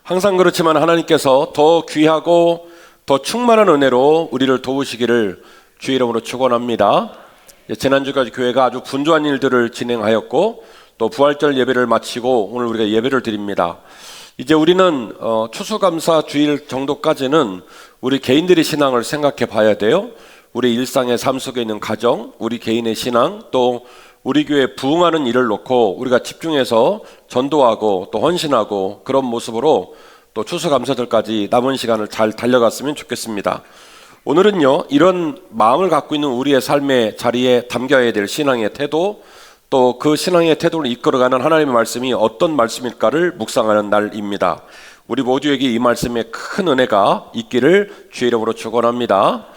항상 그렇지만 하나님께서 더 귀하고 더 충만한 은혜로 우리를 도우시기를 주의 이름으로 축원합니다. 지난주까지 교회가 아주 분주한 일들을 진행하였고 또 부활절 예배를 마치고 오늘 우리가 예배를 드립니다. 이제 우리는 추수감사 주일 정도까지는 우리 개인들의 신앙을 생각해 봐야 돼요. 우리 일상의 삶 속에 있는 가정, 우리 개인의 신앙, 또 우리 교회 부흥하는 일을 놓고 우리가 집중해서 전도하고 또 헌신하고 그런 모습으로 또 추수감사절까지 남은 시간을 잘 달려갔으면 좋겠습니다. 오늘은요, 이런 마음을 갖고 있는 우리의 삶의 자리에 담겨야 될 신앙의 태도, 또 그 신앙의 태도를 이끌어가는 하나님의 말씀이 어떤 말씀일까를 묵상하는 날입니다. 우리 모두에게 이 말씀에 큰 은혜가 있기를 주의 이름으로 축원합니다.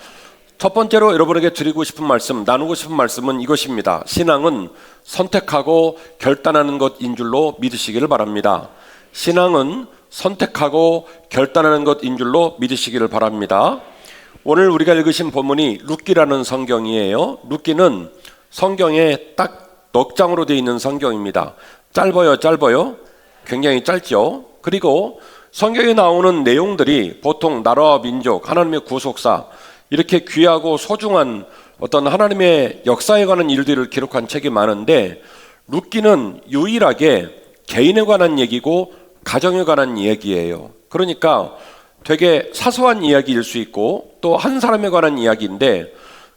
첫 번째로 여러분에게 드리고 싶은 말씀, 나누고 싶은 말씀은 이것입니다. 신앙은 선택하고 결단하는 것인 줄로 믿으시기를 바랍니다. 신앙은 선택하고 결단하는 것인 줄로 믿으시기를 바랍니다. 오늘 우리가 읽으신 본문이 룻기라는 성경이에요. 룻기는 성경에 딱 넉 장으로 되어 있는 성경입니다. 짧아요? 굉장히 짧죠. 그리고 성경에 나오는 내용들이 보통 나라와 민족, 하나님의 구속사, 이렇게 귀하고 소중한 어떤 하나님의 역사에 관한 일들을 기록한 책이 많은데 룻기는 유일하게 개인에 관한 얘기고 가정에 관한 이야기예요. 그러니까 되게 사소한 이야기일 수 있고 또 한 사람에 관한 이야기인데,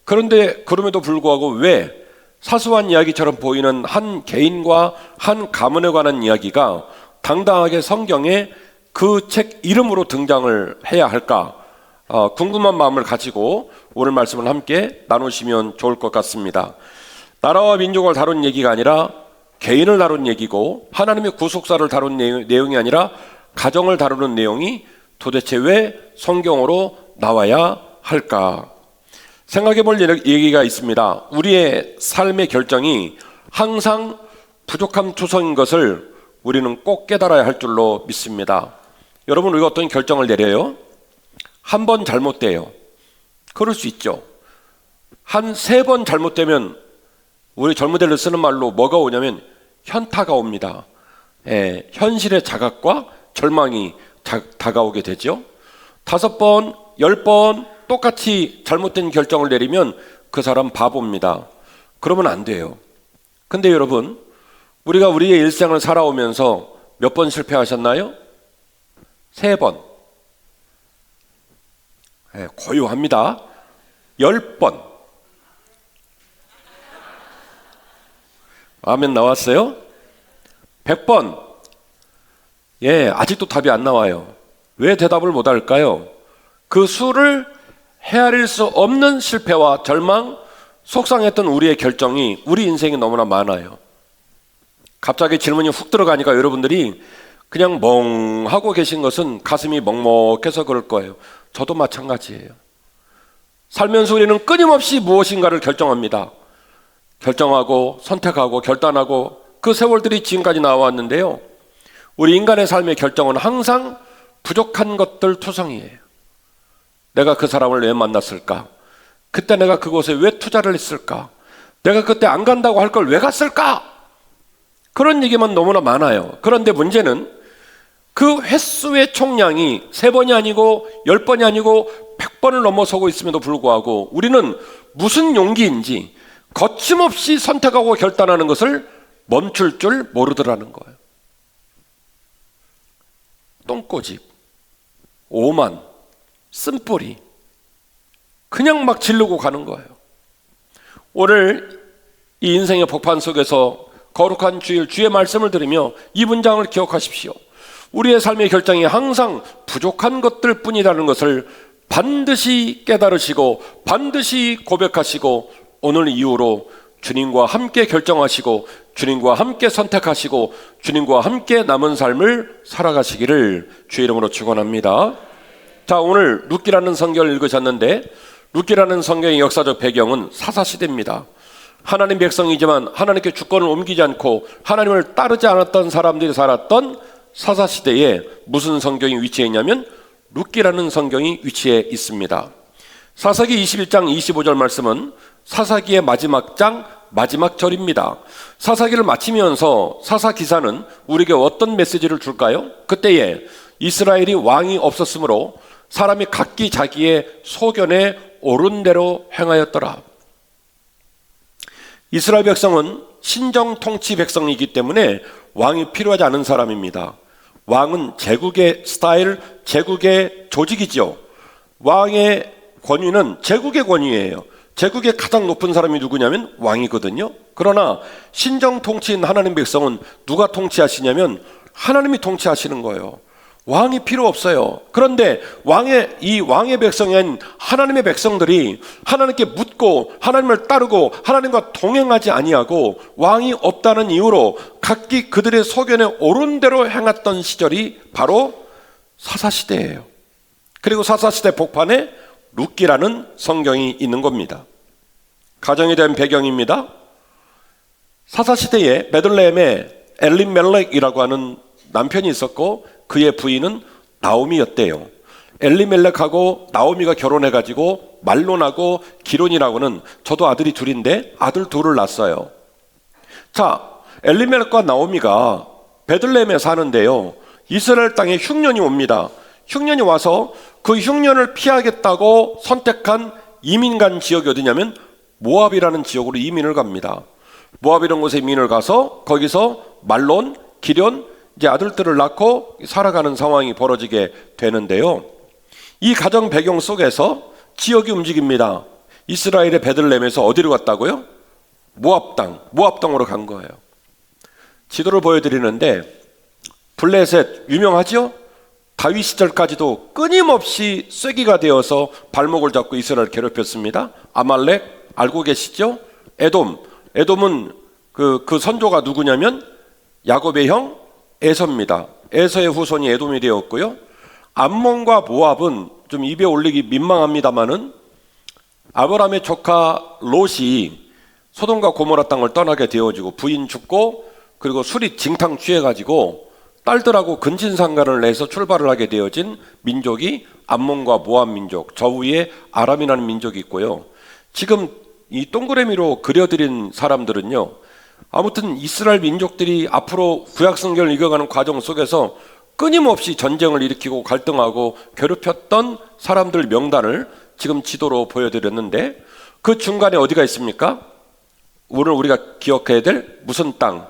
그런데 그럼에도 불구하고 왜 사소한 이야기처럼 보이는 한 개인과 한 가문에 관한 이야기가 당당하게 성경에 그 책 이름으로 등장을 해야 할까? 궁금한 마음을 가지고 오늘 말씀을 함께 나누시면 좋을 것 같습니다. 나라와 민족을 다룬 얘기가 아니라 개인을 다룬 얘기고, 하나님의 구속사를 다룬 내용이 아니라 가정을 다루는 내용이 도대체 왜 성경으로 나와야 할까? 생각해 볼 얘기가 있습니다. 우리의 삶의 결정이 항상 부족함 투성인 것을 우리는 꼭 깨달아야 할 줄로 믿습니다. 여러분, 우리가 어떤 결정을 내려요? 한 번 잘못돼요. 그럴 수 있죠. 한 3번 잘못되면 우리 젊은이들 쓰는 말로 뭐가 오냐면 현타가 옵니다. 현실의 자각과 절망이 다가오게 되죠. 5번, 10번 똑같이 잘못된 결정을 내리면 그 사람 바보입니다. 그러면 안 돼요. 근데 여러분, 우리가 우리의 일생을 살아오면서 몇 번 실패하셨나요? 3번. 고요합니다. 10번. 아멘 나왔어요? 100번. 아직도 답이 안 나와요. 왜 대답을 못 할까요? 그 수를 헤아릴 수 없는 실패와 절망, 속상했던 우리의 결정이 우리 인생에 너무나 많아요. 갑자기 질문이 훅 들어가니까 여러분들이 그냥 멍하고 계신 것은 가슴이 먹먹해서 그럴 거예요. 저도 마찬가지예요. 살면서 우리는 끊임없이 무엇인가를 결정합니다. 결정하고 선택하고 결단하고 그 세월들이 지금까지 나왔는데요, 우리 인간의 삶의 결정은 항상 부족한 것들 투성이에요. 내가 그 사람을 왜 만났을까? 그때 내가 그곳에 왜 투자를 했을까? 내가 그때 안 간다고 할 걸 왜 갔을까? 그런 얘기만 너무나 많아요. 그런데 문제는 그 횟수의 총량이 3번이 아니고 10번이 아니고 100번을 넘어서고 있음에도 불구하고 우리는 무슨 용기인지 거침없이 선택하고 결단하는 것을 멈출 줄 모르더라는 거예요. 똥꼬집, 오만, 쓴뿌리, 그냥 막 지르고 가는 거예요. 오늘 이 인생의 복판 속에서 거룩한 주일, 주의 말씀을 들으며 이 문장을 기억하십시오. 우리의 삶의 결정이 항상 부족한 것들 뿐이라는 것을 반드시 깨달으시고 반드시 고백하시고, 오늘 이후로 주님과 함께 결정하시고 주님과 함께 선택하시고 주님과 함께 남은 삶을 살아가시기를 주의 이름으로 축원합니다. 자, 오늘 룻기라는 성경을 읽으셨는데, 룻기라는 성경의 역사적 배경은 사사시대입니다. 하나님 백성이지만 하나님께 주권을 옮기지 않고 하나님을 따르지 않았던 사람들이 살았던 사사시대에 무슨 성경이 위치해 있냐면 룻기라는 성경이 위치해 있습니다. 사사기 21장 25절 말씀은 사사기의 마지막 장 마지막 절입니다. 사사기를 마치면서 사사기사는 우리에게 어떤 메시지를 줄까요? 그때에 이스라엘이 왕이 없었으므로 사람이 각기 자기의 소견에 옳은 대로 행하였더라. 이스라엘 백성은 신정 통치 백성이기 때문에 왕이 필요하지 않은 사람입니다. 왕은 제국의 스타일, 제국의 조직이죠. 왕의 권위는 제국의 권위예요. 제국의 가장 높은 사람이 누구냐면 왕이거든요. 그러나 신정 통치인 하나님 백성은 누가 통치하시냐면 하나님이 통치하시는 거예요. 왕이 필요 없어요. 그런데 왕의 백성인 하나님의 백성들이 하나님께 묻고 하나님을 따르고 하나님과 동행하지 아니하고 왕이 없다는 이유로 각기 그들의 소견에 옳은 대로 행했던 시절이 바로 사사시대예요. 그리고 사사시대 복판에 룻기라는 성경이 있는 겁니다. 가정에 대한 배경입니다. 사사시대에 베들레헴에 엘리멜렉이라고 하는 남편이 있었고 그의 부인은 나오미였대요. 엘리멜렉하고 나오미가 결혼해가지고 말론하고 기론이라고는, 저도 아들이 둘인데 아들 둘을 낳았어요. 자, 엘리멜렉과 나오미가 베들레헴에 사는데요, 이스라엘 땅에 흉년이 옵니다. 흉년이 와서 그 흉년을 피하겠다고 선택한 이민 간 지역이 어디냐면 모압이라는 지역으로 이민을 갑니다. 모압이라는 곳에 이민을 가서 거기서 말론, 기련, 이제 아들들을 낳고 살아가는 상황이 벌어지게 되는데요, 이 가정 배경 속에서 지역이 움직입니다. 이스라엘의 베들레헴에서 어디로 갔다고요? 모압 땅으로 간 거예요. 지도를 보여드리는데 블레셋 유명하죠? 다윗 시절까지도 끊임없이 쐐기가 되어서 발목을 잡고 이스라엘을 괴롭혔습니다. 아말렉 알고 계시죠? 에돔은 그 선조가 누구냐면 야곱의 형 에서입니다. 에서의 후손이 에돔이 되었고요. 암몬과 모압은 좀 입에 올리기 민망합니다만은 아브라함의 조카 롯이 소돔과 고모라 땅을 떠나게 되어지고 부인 죽고 그리고 술이 징탕 취해가지고 딸들하고 근친상간을 내서 출발을 하게 되어진 민족이 암몬과 모압 민족, 저 위에 아람이라는 민족이 있고요. 지금 이 동그라미로 그려드린 사람들은요, 아무튼 이스라엘 민족들이 앞으로 구약성경을 읽어가는 과정 속에서 끊임없이 전쟁을 일으키고 갈등하고 괴롭혔던 사람들 명단을 지금 지도로 보여드렸는데, 그 중간에 어디가 있습니까? 오늘 우리가 기억해야 될 무슨 땅?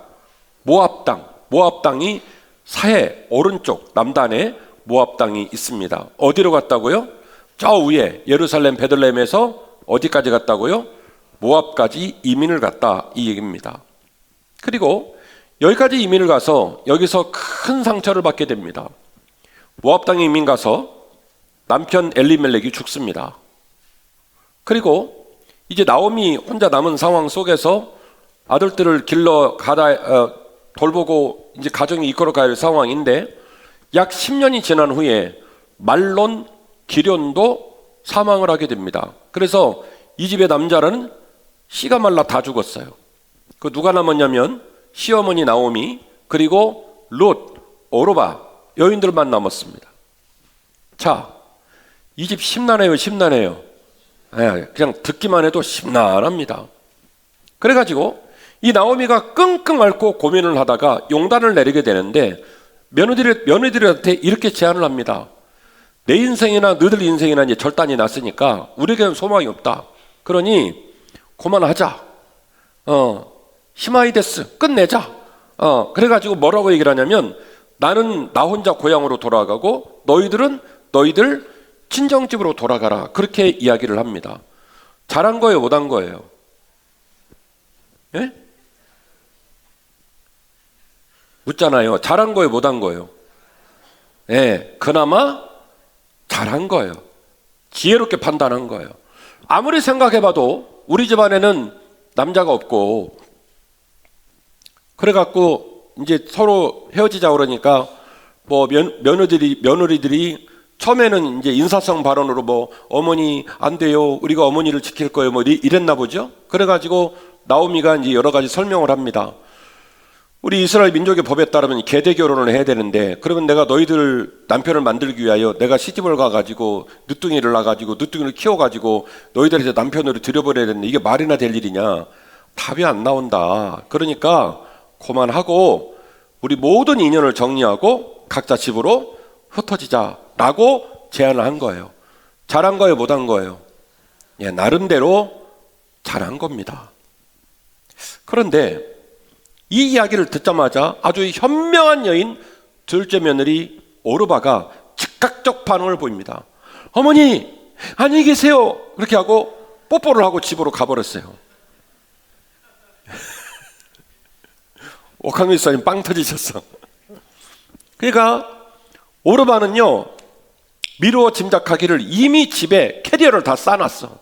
모압 땅. 모압 땅이 사해 오른쪽 남단에 모압 땅이 있습니다. 어디로 갔다고요? 저 위에 예루살렘 베들레헴에서 어디까지 갔다고요? 모압까지 이민을 갔다, 이 얘기입니다. 그리고 여기까지 이민을 가서 여기서 큰 상처를 받게 됩니다. 모압 땅에 이민 가서 남편 엘리멜렉이 죽습니다. 그리고 이제 나오미 혼자 남은 상황 속에서 아들들을 길러 가다 돌보고 이제 가정이 이끌어가야 할 상황인데, 약 10년이 지난 후에 말론, 기련도 사망을 하게 됩니다. 그래서 이 집의 남자는 씨가 말라 다 죽었어요. 그 누가 남았냐면 시어머니 나오미, 그리고 롯, 오르바 여인들만 남았습니다. 자, 이 집 심란해요, 심란해요. 그냥 듣기만 해도 심란합니다. 그래가지고 이 나오미가 끙끙 앓고 고민을 하다가 용단을 내리게 되는데, 며느리들한테 이렇게 제안을 합니다. 내 인생이나 너들 인생이나 이제 절단이 났으니까 우리에게는 소망이 없다. 그러니 그만하자. 히마이데스 끝내자. 그래가지고 뭐라고 얘기를 하냐면, 나는 나 혼자 고향으로 돌아가고 너희들은 너희들 친정집으로 돌아가라. 그렇게 이야기를 합니다. 잘한 거예요, 못한 거예요? 예? 묻잖아요. 잘한 거예요, 못한 거예요? 예, 그나마 잘한 거예요. 지혜롭게 판단한 거예요. 아무리 생각해봐도 우리 집안에는 남자가 없고, 그래갖고 이제 서로 헤어지자 그러니까 뭐 며느리들이 처음에는 이제 인사성 발언으로 뭐 어머니 안 돼요, 우리가 어머니를 지킬 거예요, 뭐 이랬나 보죠. 그래가지고 나오미가 이제 여러 가지 설명을 합니다. 우리 이스라엘 민족의 법에 따르면 계대 결혼을 해야 되는데, 그러면 내가 너희들 남편을 만들기 위하여 내가 시집을 가가지고 늦둥이를 낳아가지고 늦둥이를 키워가지고 너희들 이제 남편으로 들여버려야 되는데 이게 말이나 될 일이냐? 답이 안 나온다. 그러니까 그만하고 우리 모든 인연을 정리하고 각자 집으로 흩어지자라고 제안을 한 거예요. 잘한 거예요, 못한 거예요? 예, 나름대로 잘한 겁니다. 그런데 이 이야기를 듣자마자 아주 현명한 여인 둘째 며느리 오르바가 즉각적 반응을 보입니다. 어머니 안녕히 계세요 그렇게 하고 뽀뽀를 하고 집으로 가버렸어요. 오캉 미사님 빵 터지셨어. 그러니까 오르바는요 미루어 짐작하기를 이미 집에 캐리어를 다 싸놨어.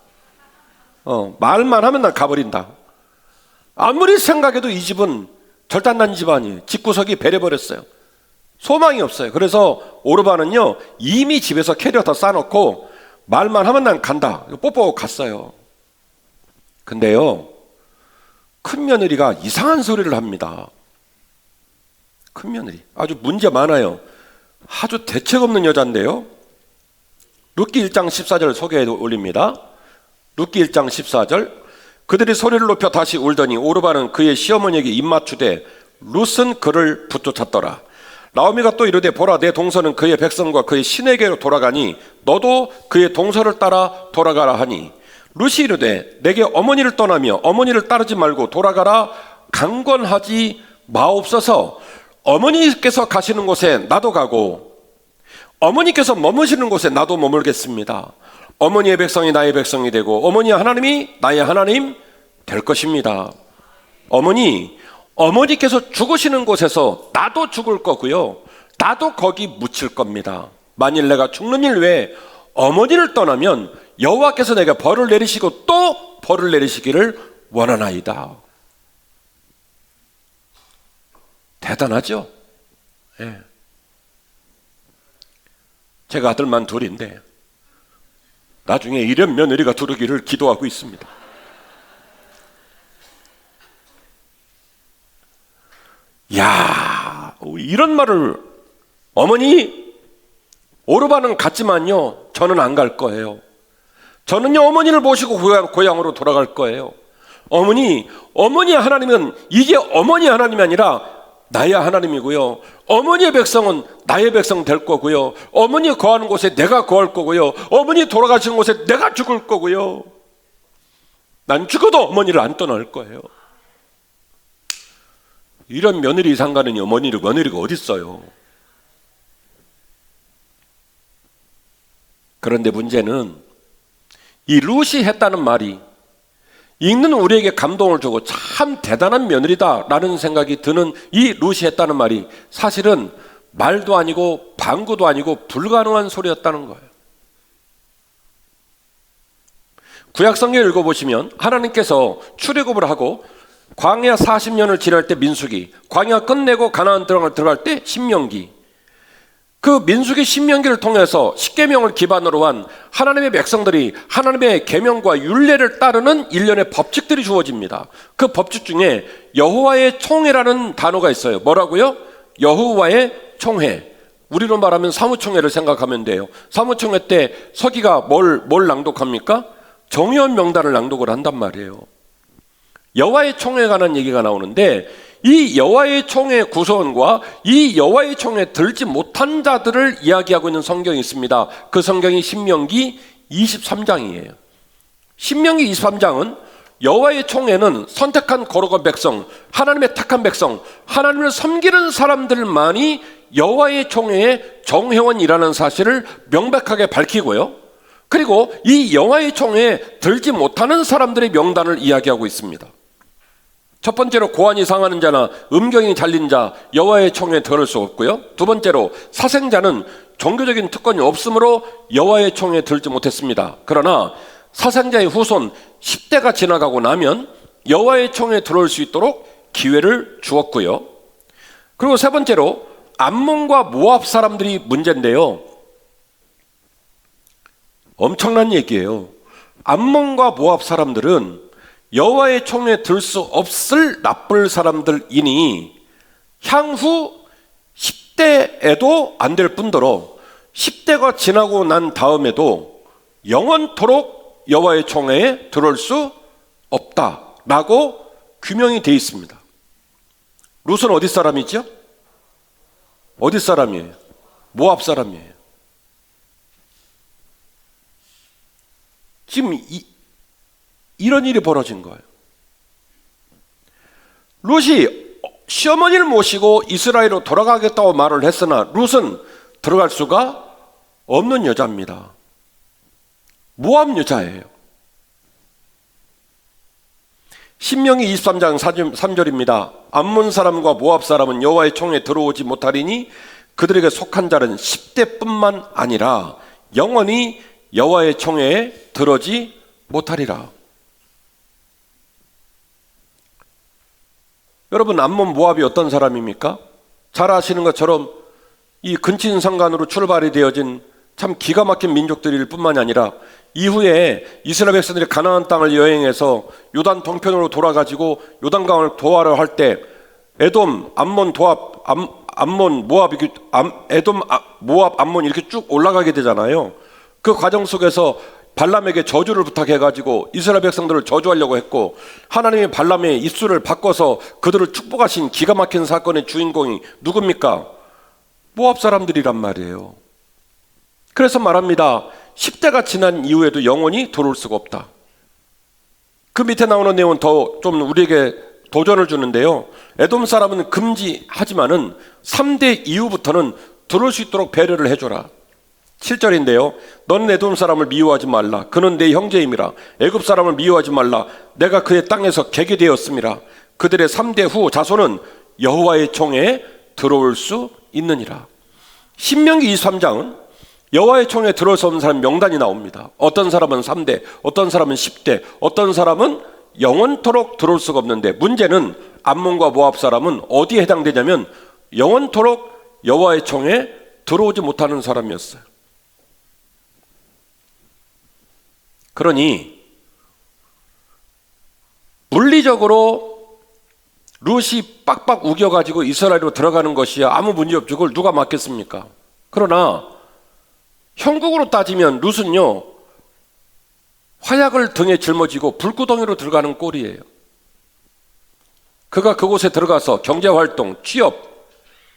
말만 하면 난 가버린다. 아무리 생각해도 이 집은 절단난 집안이에요. 집구석이 배려버렸어요. 소망이 없어요. 그래서 오르바는요 이미 집에서 캐리어 다 싸놓고 말만 하면 난 간다 뽀뽀하고 갔어요. 근데요 큰 며느리가 이상한 소리를 합니다. 큰 며느리 아주 문제 많아요. 아주 대책 없는 여자인데요. 룻기 1장 14절 소개해 올립니다. 룻기 1장 14절 그들이 소리를 높여 다시 울더니 오르바는 그의 시어머니에게 입맞추되 룻은 그를 붙쫓았더라. 나오미가 또 이르되 보라 내 동서는 그의 백성과 그의 신에게로 돌아가니 너도 그의 동서를 따라 돌아가라 하니 룻이 이르되 내게 어머니를 떠나며 어머니를 따르지 말고 돌아가라 강권하지 마옵소서. 어머니께서 가시는 곳에 나도 가고 어머니께서 머무시는 곳에 나도 머물겠습니다. 어머니의 백성이 나의 백성이 되고 어머니의 하나님이 나의 하나님 될 것입니다. 어머니께서 죽으시는 곳에서 나도 죽을 거고요. 나도 거기 묻힐 겁니다. 만일 내가 죽는 일 외에 어머니를 떠나면 여호와께서 내게 벌을 내리시고 또 벌을 내리시기를 원하나이다. 대단하죠? 예. 제가 아들만 둘인데 나중에 이런 며느리가 두르기를 기도하고 있습니다. 야, 이런 말을 어머니 오르바는 갔지만요 저는 안 갈 거예요. 저는요 어머니를 모시고 고향으로 돌아갈 거예요. 어머니의 하나님은 이게 어머니의 하나님이 아니라 나의 하나님이고요. 어머니의 백성은 나의 백성 될 거고요. 어머니 거하는 곳에 내가 거할 거고요. 어머니 돌아가시는 곳에 내가 죽을 거고요. 난 죽어도 어머니를 안 떠날 거예요. 이런 며느리 상가는 며느리가 어디 있어요? 그런데 문제는 이 룻이 했다는 말이 읽는 우리에게 감동을 주고 참 대단한 며느리다라는 생각이 드는 이 룻이 했다는 말이 사실은 말도 아니고 방구도 아니고 불가능한 소리였다는 거예요. 구약성경을 읽어보시면 하나님께서 출애굽을 하고 광야 40년을 지날 때 민수기, 광야 끝내고 가나안 들어갈 때 신명기, 그 민수기 신명기를 통해서 십계명을 기반으로 한 하나님의 백성들이 하나님의 계명과 율례를 따르는 일련의 법칙들이 주어집니다. 그 법칙 중에 여호와의 총회라는 단어가 있어요. 뭐라고요? 여호와의 총회. 우리로 말하면 사무총회를 생각하면 돼요. 사무총회 때 서기가 뭘 낭독합니까? 정의원 명단을 낭독을 한단 말이에요. 여호와의 총회에 관한 얘기가 나오는데 이 여호와의 총회 구성원과 이 여호와의 총회에 들지 못한 자들을 이야기하고 있는 성경이 있습니다. 그 성경이 신명기 23장이에요. 신명기 23장은 여호와의 총회는 선택한 거룩한 백성, 하나님의 택한 백성, 하나님을 섬기는 사람들만이 여호와의 총회의 정회원이라는 사실을 명백하게 밝히고요. 그리고 이 여호와의 총회에 들지 못하는 사람들의 명단을 이야기하고 있습니다. 첫 번째로 고환이 상하는 자나 음경이 잘린 자 여호와의 총회에 들을 수 없고요. 두 번째로 사생자는 종교적인 특권이 없으므로 여호와의 총회에 들지 못했습니다. 그러나 사생자의 후손 10대가 지나가고 나면 여호와의 총회에 들어올 수 있도록 기회를 주었고요. 그리고 세 번째로 암몬과 모압 사람들이 문제인데요. 엄청난 얘기예요. 암몬과 모압 사람들은 여호와의 총회에 들 수 없을 나쁠 사람들이니 향후 10대에도 안 될 뿐더러 10대가 지나고 난 다음에도 영원토록 여호와의 총회에 들어올 수 없다라고 규명이 되어 있습니다. 룻은 어디 사람이죠? 어디 사람이에요? 모압 사람이에요. 지금 이런 일이 벌어진 거예요. 룻이 시어머니를 모시고 이스라엘로 돌아가겠다고 말을 했으나 룻은 들어갈 수가 없는 여자입니다. 모압 여자예요. 신명기 23장 3절입니다. 암몬 사람과 모압 사람은 여호와의 총에 들어오지 못하리니 그들에게 속한 자는 10대뿐만 아니라 영원히 여호와의 총에 들어오지 못하리라. 여러분, 암몬 모압이 어떤 사람입니까? 잘 아시는 것처럼 이 근친상간으로 출발이 되어진 참 기가 막힌 민족들일 뿐만이 아니라 이후에 이스라엘 백성들이 가나안 땅을 여행해서 요단 동편으로 돌아가지고 요단강을 도하려 할 때 에돔, 암몬, 모압, 모압, 암몬 이렇게 쭉 올라가게 되잖아요. 그 과정 속에서 발람에게 저주를 부탁해가지고 이스라엘 백성들을 저주하려고 했고, 하나님이 발람의 입술을 바꿔서 그들을 축복하신 기가 막힌 사건의 주인공이 누굽니까? 모압 사람들이란 말이에요. 그래서 말합니다. 10대가 지난 이후에도 영원히 들어올 수가 없다. 그 밑에 나오는 내용은 더 좀 우리에게 도전을 주는데요. 에돔 사람은 금지하지만은 3대 이후부터는 들어올 수 있도록 배려를 해줘라. 7절인데요. 너는 에돔 사람을 미워하지 말라. 그는 내 형제임이라. 애굽 사람을 미워하지 말라. 내가 그의 땅에서 객이 되었음이라. 그들의 3대 후 자손은 여호와의 총에 들어올 수 있느니라. 신명기 23장은 여호와의 총에 들어올 수 없는 사람 명단이 나옵니다. 어떤 사람은 3대, 어떤 사람은 10대, 어떤 사람은 영원토록 들어올 수가 없는데, 문제는 암몬과 모압 사람은 어디에 해당되냐면 영원토록 여호와의 총에 들어오지 못하는 사람이었어요. 그러니 물리적으로 룻이 빡빡 우겨가지고 이스라엘로 들어가는 것이야 아무 문제 없죠. 그걸 누가 막겠습니까? 그러나 형국으로 따지면 룻은요, 화약을 등에 짊어지고 불구덩이로 들어가는 꼴이에요. 그가 그곳에 들어가서 경제활동, 취업,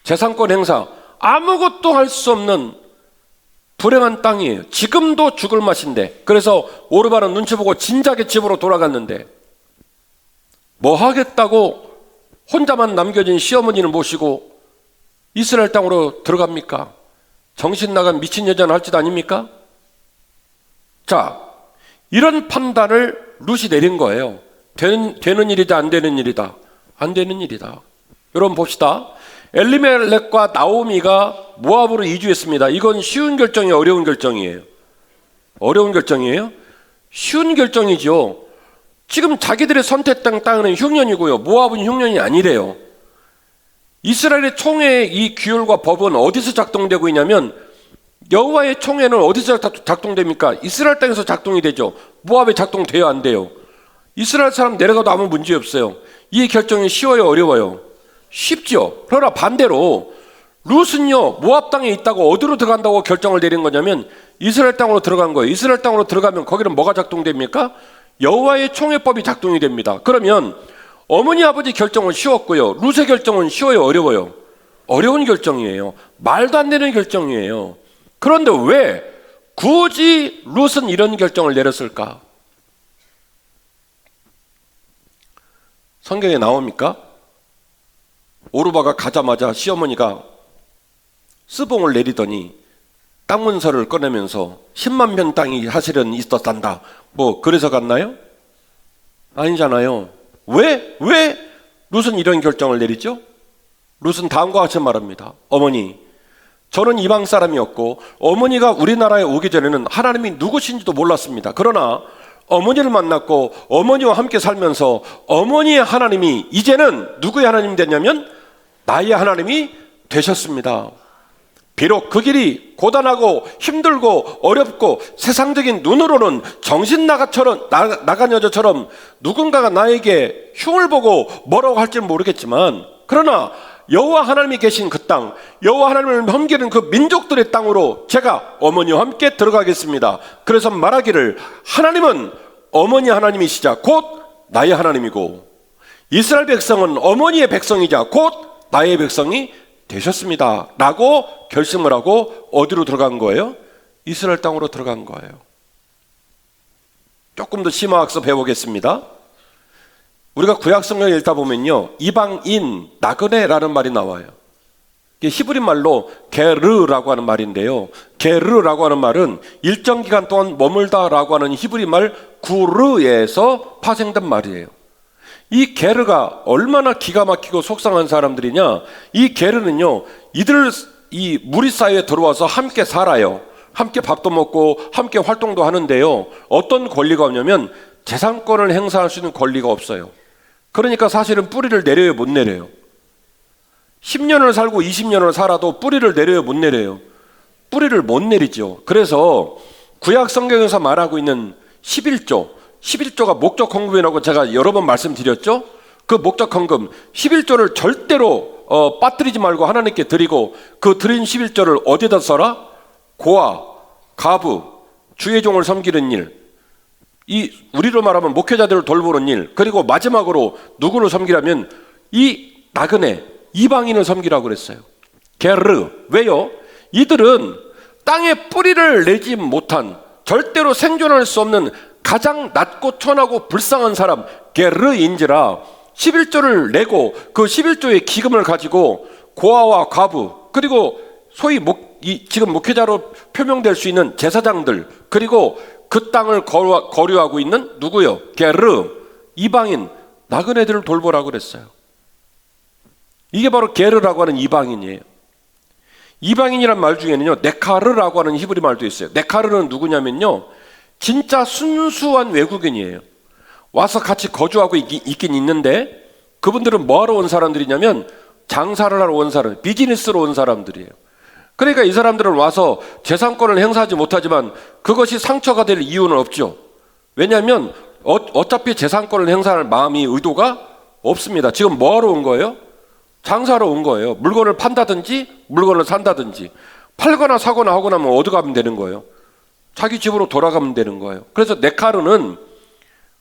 재산권 행사 아무것도 할 수 없는 불행한 땅이에요. 지금도 죽을 맛인데, 그래서 오르바는 눈치 보고 진작에 집으로 돌아갔는데 뭐 하겠다고 혼자만 남겨진 시어머니를 모시고 이스라엘 땅으로 들어갑니까? 정신 나간 미친 여자는 할 짓 아닙니까? 자, 이런 판단을 룻이 내린 거예요. 되는 일이다, 안 되는 일이다? 안 되는 일이다. 여러분 봅시다. 엘리멜렉과 나오미가 모압으로 이주했습니다. 이건 쉬운 결정이 어려운 결정이에요. 어려운 결정이에요? 쉬운 결정이죠. 지금 자기들의 선택한 땅은 흉년이고요, 모압은 흉년이 아니래요. 이스라엘의 총회의 이 규율과 법은 어디서 작동되고 있냐면, 여호와의 총회는 어디서 작동됩니까? 이스라엘 땅에서 작동이 되죠. 모압에 작동돼요, 안 돼요? 이스라엘 사람 내려가도 아무 문제 없어요. 이 결정이 쉬워요, 어려워요? 쉽죠. 그러나 반대로 룻은요, 모압 땅에 있다고 어디로 들어간다고 결정을 내린 거냐면 이스라엘 땅으로 들어간 거예요. 이스라엘 땅으로 들어가면 거기는 뭐가 작동됩니까? 여호와의 총회법이 작동이 됩니다. 그러면 어머니 아버지 결정은 쉬웠고요, 룻의 결정은 쉬워요, 어려워요? 어려운 결정이에요. 말도 안 되는 결정이에요. 그런데 왜 굳이 룻은 이런 결정을 내렸을까? 성경에 나옵니까? 오르바가 가자마자 시어머니가 스봉을 내리더니 땅 문서를 꺼내면서 10만 평 땅이 사실은 있었단다, 뭐 그래서 갔나요? 아니잖아요. 왜 룻은 이런 결정을 내리죠? 룻은 다음과 같이 말합니다. 어머니, 저는 이방 사람이었고 어머니가 우리나라에 오기 전에는 하나님이 누구신지도 몰랐습니다. 그러나 어머니를 만났고 어머니와 함께 살면서 어머니의 하나님이 이제는 누구의 하나님이 됐냐면 나의 하나님이 되셨습니다. 비록 그 길이 고단하고 힘들고 어렵고 세상적인 눈으로는 정신 나간 여자처럼 누군가가 나에게 흉을 보고 뭐라고 할지는 모르겠지만, 그러나 여호와 하나님이 계신 그 땅, 여호와 하나님을 섬기는 그 민족들의 땅으로 제가 어머니와 함께 들어가겠습니다. 그래서 말하기를, 하나님은 어머니 하나님이시자 곧 나의 하나님이고 이스라엘 백성은 어머니의 백성이자 곧 나의 백성이 되셨습니다 라고 결심을 하고 어디로 들어간 거예요? 이스라엘 땅으로 들어간 거예요. 조금 더 심화학습 해보겠습니다. 우리가 구약성경을 읽다 보면요, 이방인 나그네라는 말이 나와요. 이게 히브리 말로 게르라고 하는 말인데요, 게르라고 하는 말은 일정 기간 동안 머물다라고 하는 히브리 말 구르에서 파생된 말이에요. 이 게르가 얼마나 기가 막히고 속상한 사람들이냐, 이 게르는요, 이들 이 무리 사이에 들어와서 함께 살아요. 함께 밥도 먹고 함께 활동도 하는데요, 어떤 권리가 없냐면 재산권을 행사할 수 있는 권리가 없어요. 그러니까 사실은 뿌리를 내려요, 못 내려요? 10년을 살고 20년을 살아도 뿌리를 내려요, 못 내려요? 뿌리를 못 내리죠. 그래서 구약 성경에서 말하고 있는 11조가 목적 헌금이라고 제가 여러 번 말씀드렸죠. 그 목적 헌금 11조를 절대로 빠뜨리지 말고 하나님께 드리고, 그 드린 11조를 어디다 써라? 고아, 가부, 주의 종을 섬기는 일, 이 우리로 말하면 목회자들을 돌보는 일, 그리고 마지막으로 누구를 섬기라면 이 나그네, 이방인을 섬기라고 그랬어요. 게르. 왜요? 이들은 땅에 뿌리를 내지 못한, 절대로 생존할 수 없는 가장 낮고 천하고 불쌍한 사람 게르인지라 11조를 내고 그 11조의 기금을 가지고 고아와 과부, 그리고 소위 지금 목회자로 표명될 수 있는 제사장들, 그리고 그 땅을 거류하고 있는 누구요? 게르, 이방인, 나그네들을 돌보라고 그랬어요. 이게 바로 게르라고 하는 이방인이에요. 이방인이란 말 중에는요, 네카르라고 하는 히브리 말도 있어요. 네카르는 누구냐면요, 진짜 순수한 외국인이에요. 와서 같이 거주하고 있긴 있는데, 그분들은 뭐하러 온 사람들이냐면 장사를 하러 온 사람, 비즈니스로 온 사람들이에요. 그러니까 이 사람들은 와서 재산권을 행사하지 못하지만 그것이 상처가 될 이유는 없죠. 왜냐하면 어차피 재산권을 행사할 마음이, 의도가 없습니다. 지금 뭐하러 온 거예요? 장사하러 온 거예요. 물건을 판다든지 물건을 산다든지. 팔거나 사거나 하고 나면 어디 가면 되는 거예요? 자기 집으로 돌아가면 되는 거예요. 그래서 네카르는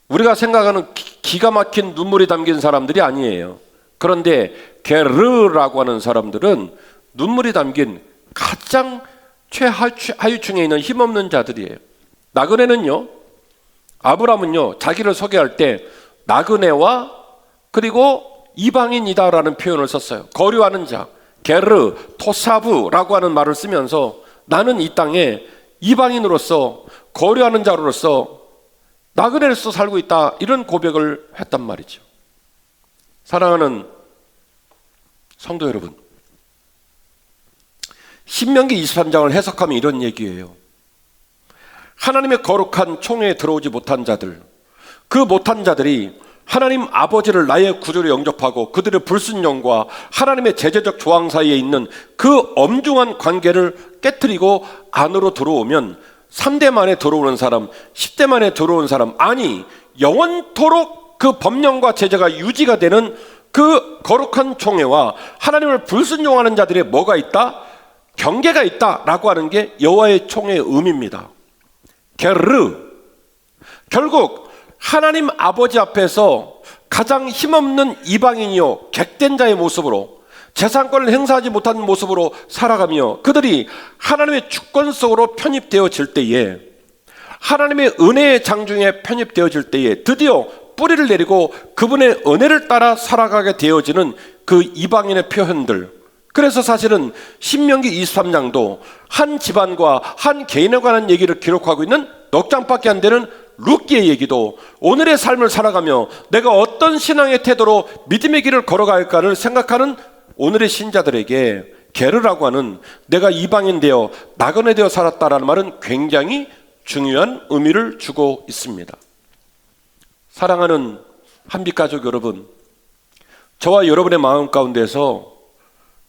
우리가 생각하는 기가 막힌 눈물이 담긴 사람들이 아니에요. 그런데 게르라고 하는 사람들은 눈물이 담긴 가장 최하위층에 있는 힘없는 자들이에요. 나그네는요, 아브라함은요, 자기를 소개할 때 나그네와 그리고 이방인이다라는 표현을 썼어요. 거류하는 자, 게르, 토사브라고 하는 말을 쓰면서 나는 이 땅에 이방인으로서, 거류하는 자로서, 나그네로서 살고 있다, 이런 고백을 했단 말이죠. 사랑하는 성도 여러분, 신명기 23장을 해석하면 이런 얘기예요. 하나님의 거룩한 총회에 들어오지 못한 자들, 그 못한 자들이 하나님 아버지를 나의 구주로 영접하고 그들의 불순종과 하나님의 제재적 조항 사이에 있는 그 엄중한 관계를 깨트리고 안으로 들어오면 3대 만에 들어오는 사람, 10대 만에 들어오는 사람, 아니 영원토록 그 법령과 제재가 유지가 되는 그 거룩한 총회와 하나님을 불순종하는 자들의 뭐가 있다? 경계가 있다라고 하는 게 여호와의 총회의 의미입니다. 게르, 결국 하나님 아버지 앞에서 가장 힘없는 이방인이요 객된 자의 모습으로, 재산권을 행사하지 못한 모습으로 살아가며 그들이 하나님의 주권 속으로 편입되어질 때에, 하나님의 은혜의 장중에 편입되어질 때에 드디어 뿌리를 내리고 그분의 은혜를 따라 살아가게 되어지는 그 이방인의 표현들. 그래서 사실은 신명기 23장도 한 집안과 한 개인에 관한 얘기를 기록하고 있는 넉 장밖에 안 되는 룻기의 얘기도 오늘의 삶을 살아가며 내가 어떤 신앙의 태도로 믿음의 길을 걸어갈까를 생각하는 오늘의 신자들에게 게르라고 하는, 내가 이방인 되어 나그네 되어 살았다라는 말은 굉장히 중요한 의미를 주고 있습니다. 사랑하는 한빛가족 여러분, 저와 여러분의 마음 가운데서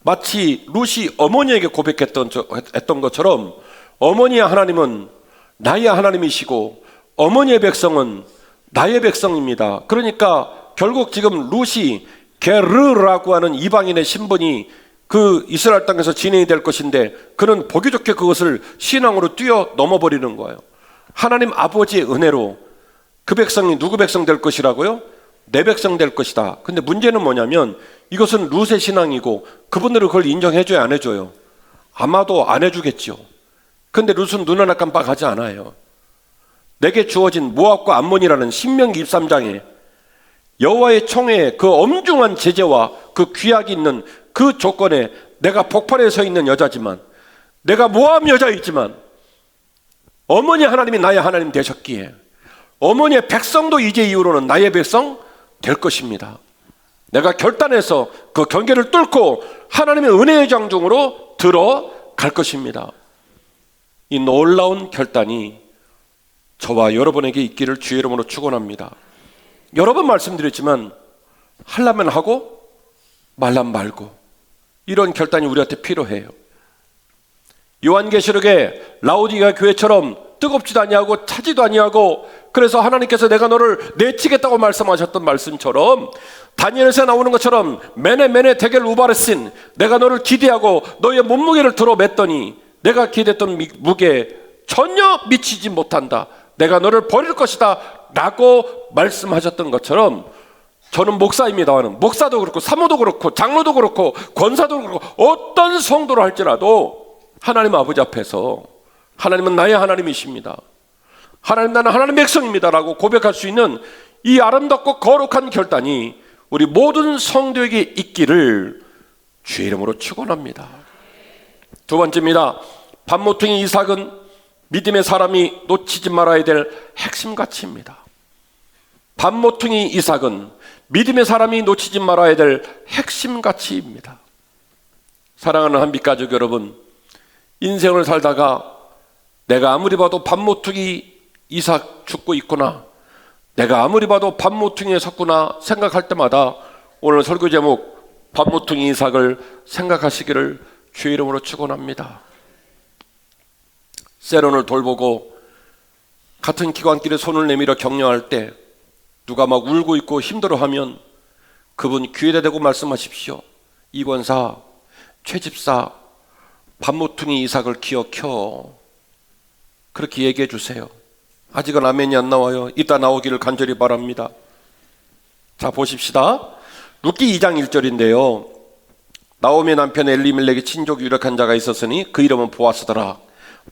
마치 룻이 어머니에게 고백했던 것처럼 어머니의 하나님은 나의 하나님이시고 어머니의 백성은 나의 백성입니다. 그러니까 결국 지금 룻이 게르라고 하는 이방인의 신분이 그 이스라엘 땅에서 진행이 될 것인데, 그는 보기 좋게 그것을 신앙으로 뛰어넘어버리는 거예요. 하나님 아버지의 은혜로 그 백성이 누구 백성 될 것이라고요? 내 백성 될 것이다. 근데 문제는 뭐냐면 이것은 룻의 신앙이고 그분들은 그걸 인정해줘야 안 해줘요? 아마도 안 해주겠죠. 근데 룻은 눈 하나 깜빡하지 않아요. 내게 주어진 모압과 암몬이라는 신명기 23장에 여호와의 총회의 그 엄중한 제재와 그 규약이 있는 그 조건에 내가 복판에 서 있는 여자지만, 내가 모압 여자이지만 어머니 하나님이 나의 하나님 되셨기에 어머니의 백성도 이제 이후로는 나의 백성 될 것입니다. 내가 결단해서 그 경계를 뚫고 하나님의 은혜의 장중으로 들어갈 것입니다. 이 놀라운 결단이 저와 여러분에게 있기를 주의 이름으로 축원합니다. 여러 번 말씀드렸지만 하려면 하고 말란 말고, 이런 결단이 우리한테 필요해요. 요한계시록에 라오디게아 교회처럼 뜨겁지도 아니하고 차지도 아니하고, 그래서 하나님께서 내가 너를 내치겠다고 말씀하셨던 말씀처럼, 다니엘에서 나오는 것처럼 메네 데겔 우바르신, 내가 너를 기대하고 너의 몸무게를 들어 맸더니 내가 기대했던 무게에 전혀 미치지 못한다, 내가 너를 버릴 것이다 라고 말씀하셨던 것처럼, 저는 목사입니다만 목사도 그렇고 사모도 그렇고 장로도 그렇고 권사도 그렇고 어떤 성도로 할지라도 하나님 아버지 앞에서 하나님은 나의 하나님이십니다, 하나님 나는 하나님 백성입니다 라고 고백할 수 있는 이 아름답고 거룩한 결단이 우리 모든 성도에게 있기를 주의 이름으로 축원합니다. 두 번째입니다. 밤모퉁이 이삭은 믿음의 사람이 놓치지 말아야 될 핵심 가치입니다. 밤모퉁이 이삭은 믿음의 사람이 놓치지 말아야 될 핵심 가치입니다. 사랑하는 한빛가족 여러분, 인생을 살다가 내가 아무리 봐도 밤모퉁이 이삭 죽고 있구나, 내가 아무리 봐도 밤모퉁이에 섰구나 생각할 때마다 오늘 설교 제목 밤모퉁이 이삭을 생각하시기를 주의 이름으로 축원합니다. 세론을 돌보고 같은 기관길에 손을 내밀어 격려할 때 누가 막 울고 있고 힘들어하면 그분 귀에다 대고 말씀하십시오. 이 권사, 최 집사, 밤모퉁이 이삭을 기억혀. 그렇게 얘기해 주세요. 아직은 아멘이 안 나와요. 이따 나오기를 간절히 바랍니다. 자, 보십시다. 룻기 2장 1절인데요. 나오미의 남편 엘리멜렉의 친족 유력한 자가 있었으니 그 이름은 보아스더라.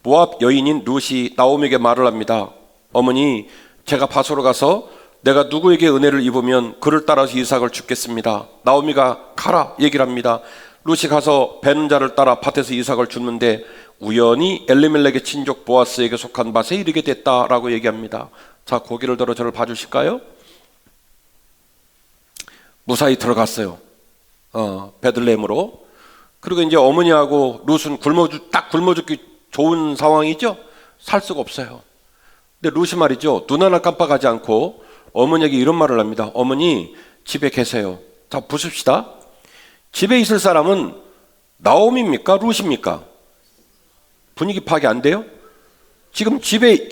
모압 여인인 룻이 나오미에게 말을 합니다. 어머니, 제가 바소로 가서 내가 누구에게 은혜를 입으면 그를 따라서 이삭을 줍겠습니다. 나오미가 가라 얘기를 합니다. 룻이 가서 베는 자를 따라 밭에서 이삭을 줍는데 우연히 엘리멜렉의 친족 보아스에게 속한 밭에 이르게 됐다라고 얘기합니다. 자, 고개를 들어 저를 봐주실까요? 무사히 들어갔어요. 베들레헴으로. 그리고 이제 어머니하고 룻은 굶어 죽기 좋은 상황이죠. 살 수가 없어요. 근데 룻이 말이죠, 눈 하나 깜빡하지 않고 어머니에게 이런 말을 합니다. 어머니, 집에 계세요. 자, 보십시다. 집에 있을 사람은 나오미입니까? 룻입니까? 분위기 파악이 안 돼요? 지금 집에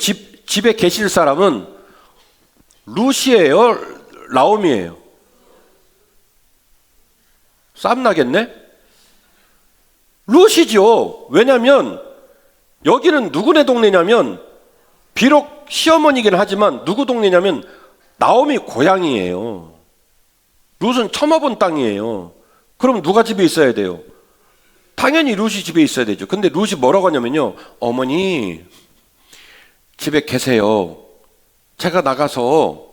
계실 사람은 룻이에요? 나오미예요? 싸움 나겠네? 룻이죠. 왜냐하면 여기는 누구네 동네냐면, 비록 시어머니긴 하지만 누구 동네냐면 나오미 고향이에요. 룻은 처음 와본 땅이에요. 그럼 누가 집에 있어야 돼요? 당연히 룻이 집에 있어야 되죠. 근데 룻이 뭐라고 하냐면요, 어머니 집에 계세요. 제가 나가서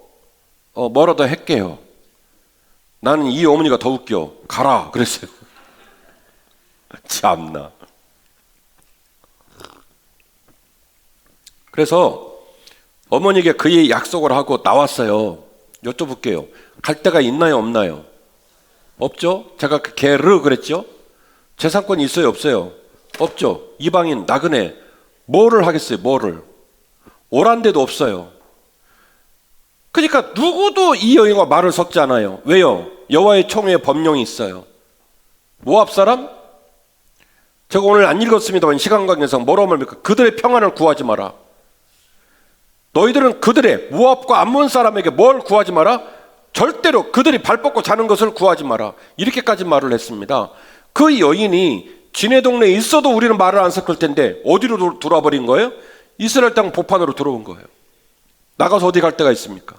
뭐라도 할게요. 나는 이 어머니가 더 웃겨. 가라 그랬어요. 참나. 그래서 어머니에게 그의 약속을 하고 나왔어요. 여쭤볼게요. 갈 데가 있나요, 없나요? 없죠? 제가 게르 그랬죠? 재산권이 있어요, 없어요? 없죠. 이방인 나그네 뭐를 하겠어요? 뭐를? 오란 데도 없어요. 그러니까 누구도 이 여인과 말을 섞지 않아요. 왜요? 여호와의 총회에 법령이 있어요. 모압 사람? 제가 오늘 안 읽었습니다만 시간 관계상 뭐라고 말합니까? 그들의 평안을 구하지 마라. 너희들은 그들의 모압과 암몬 사람에게 뭘 구하지 마라? 절대로 그들이 발 뻗고 자는 것을 구하지 마라. 이렇게까지 말을 했습니다. 그 여인이 지네 동네에 있어도 우리는 말을 안 섞을 텐데 어디로 돌아버린 거예요? 이스라엘 땅 보판으로 들어온 거예요. 나가서 어디 갈 데가 있습니까?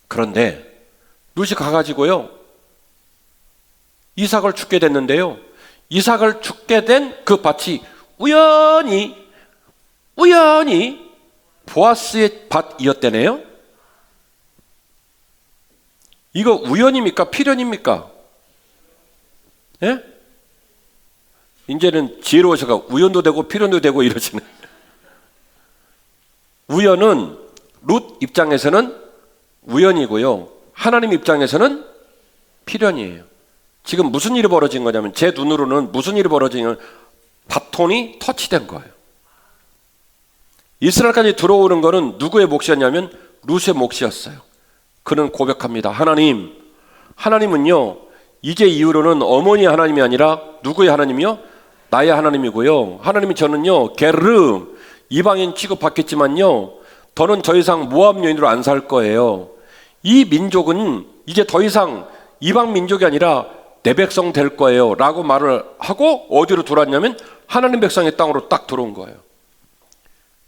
그런데 룻이 가가지고요, 이삭을 죽게 됐는데요. 이삭을 죽게 된 그 밭이 우연히 보아스의 밭이었대네요. 이거 우연입니까? 필연입니까? 예? 이제는 지혜로우셔가 우연도 되고 필연도 되고 이러시네. 우연은 룻 입장에서는 우연이고요. 하나님 입장에서는 필연이에요. 지금 무슨 일이 벌어진 거냐면 제 눈으로는 무슨 일이 벌어지냐면 바톤이 터치된 거예요. 이스라엘까지 들어오는 거는 누구의 몫이었냐면 룻의 몫이었어요. 그는 고백합니다. 하나님은요 이제 이후로는 어머니의 하나님이 아니라 누구의 하나님이요? 나의 하나님이고요. 하나님이 저는요 게르 이방인 취급받겠지만요 더는 더 이상 모압 여인으로 안 살 거예요. 이 민족은 이제 더 이상 이방 민족이 아니라 내 백성 될 거예요 라고 말을 하고 어디로 들어왔냐면 하나님 백성의 땅으로 딱 들어온 거예요.